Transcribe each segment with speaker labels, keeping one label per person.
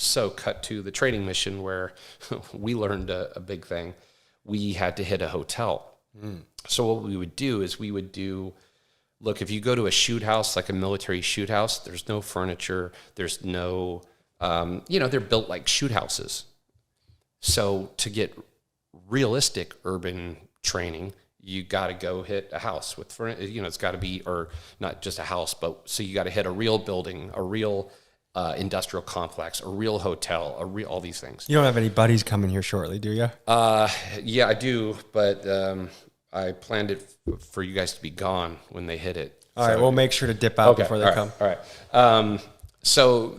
Speaker 1: So cut to the training mission where we learned a big thing. We had to hit a hotel. So what we would do is look, if you go to a shoot house, like a military shoot house, there's no furniture. There's no, they're built like shoot houses. So to get realistic urban training, you got to go hit a house with, it's got to be, or not just a house, but so you got to hit a real building, a real industrial complex, a real hotel, all these things.
Speaker 2: You don't have any buddies coming here shortly, do you?
Speaker 1: Yeah, I do, but I planned it for you guys to be gone when they hit it.
Speaker 2: All right, we'll make sure to dip out before they come.
Speaker 1: All right. So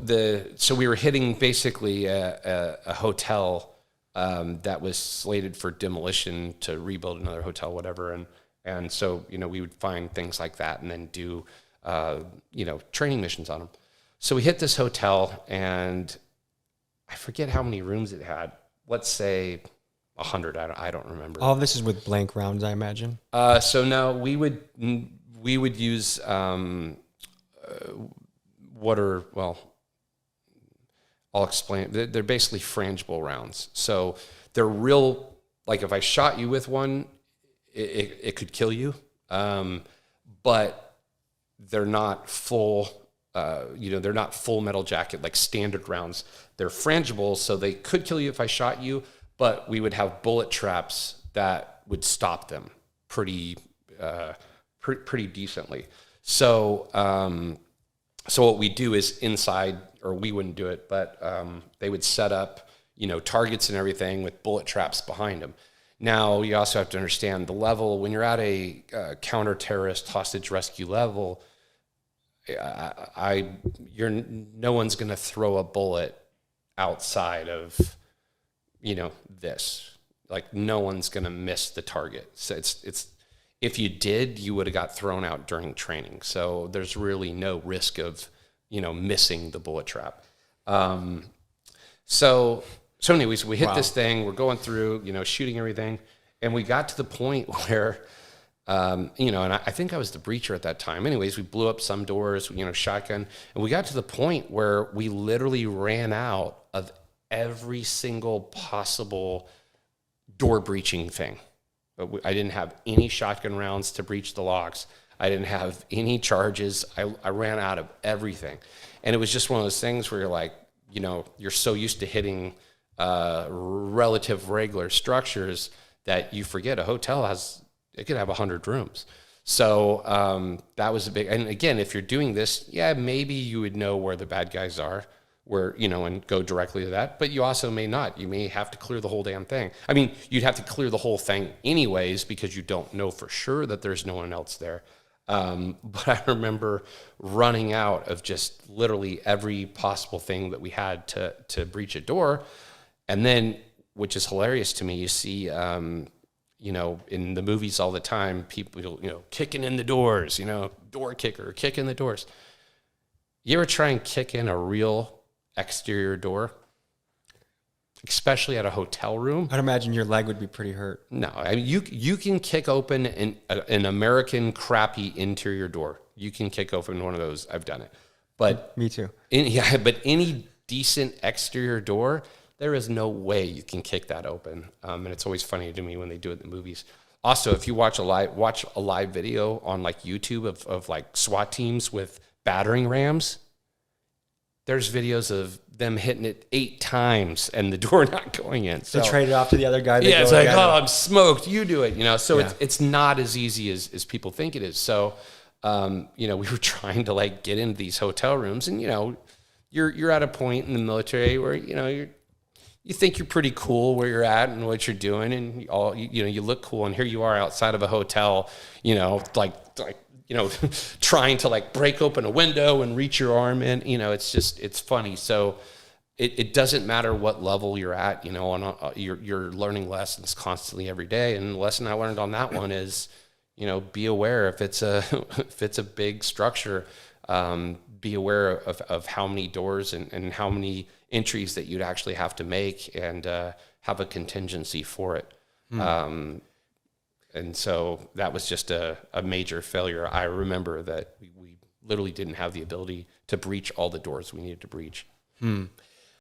Speaker 1: we were hitting basically a hotel that was slated for demolition to rebuild another hotel, whatever, and so we would find things like that and then do training missions on them. So we hit this hotel, and I forget how many rooms it had. Let's say 100. I don't remember.
Speaker 2: All this is with blank rounds, I imagine.
Speaker 1: So no, we would use I'll explain. They're basically frangible rounds. So they're real. Like if I shot you with one, it could kill you. But they're not full. They're not full metal jacket like standard rounds. They're frangible, so they could kill you if I shot you, but we would have bullet traps that would stop them pretty decently. So what we do is inside, or we wouldn't do it, but they would set up, targets and everything with bullet traps behind them. Now, you also have to understand the level. When you're at a counter-terrorist hostage rescue level, no one's going to throw a bullet outside of, this. Like no one's going to miss the target. So it's if you did, you would have got thrown out during training. So there's really no risk of, missing the bullet trap. So anyways, we hit this thing, we're going through, shooting everything. And we got to the point where, and I think I was the breacher at that time. Anyways, we blew up some doors, shotgun. And we got to the point where we literally ran out of every single possible door breaching thing. I didn't have any shotgun rounds to breach the locks. I didn't have any charges. I ran out of everything. And it was just one of those things where you're like, you're so used to hitting relative regular structures that you forget a hotel it could have 100 rooms. So that was a big, and again, if you're doing this, yeah, maybe you would know where the bad guys are, and go directly to that, but you also may not. You may have to clear the whole damn thing. I mean, you'd have to clear the whole thing anyways, because you don't know for sure that there's no one else there. But I remember running out of just literally every possible thing that we had to breach a door. And then, which is hilarious to me, you see, in the movies all the time, people, kicking in the doors, door kicker, kicking the doors. You ever try and kick in a real exterior door, especially at a hotel room?
Speaker 2: I'd imagine your leg would be pretty hurt.
Speaker 1: No, I mean, you can kick open an American crappy interior door. You can kick open one of those. I've done it. But
Speaker 2: me too.
Speaker 1: But any decent exterior door, there is no way you can kick that open. And it's always funny to me when they do it in the movies. Also, if you watch a live video on like YouTube of like SWAT teams with battering rams, there's videos of them hitting it 8 times and the door not going in. So
Speaker 2: they trade it off to the other guy.
Speaker 1: Yeah, it's like, I'm smoked. You do it, So
Speaker 2: yeah.
Speaker 1: it's not as easy as people think it is. So, we were trying to like get into these hotel rooms, and you're at a point in the military where you think you're pretty cool where you're at and what you're doing, and you look cool, and here you are outside of a hotel, trying to like break open a window and reach your arm in, it's funny. So it doesn't matter what level you're at, you're learning lessons constantly every day. And the lesson I learned on that one is, be aware if it's a big structure, be aware of how many doors and how many entries that you'd actually have to make, and have a contingency for it. And so that was just a major failure. I remember that we literally didn't have the ability to breach all the doors we needed to breach.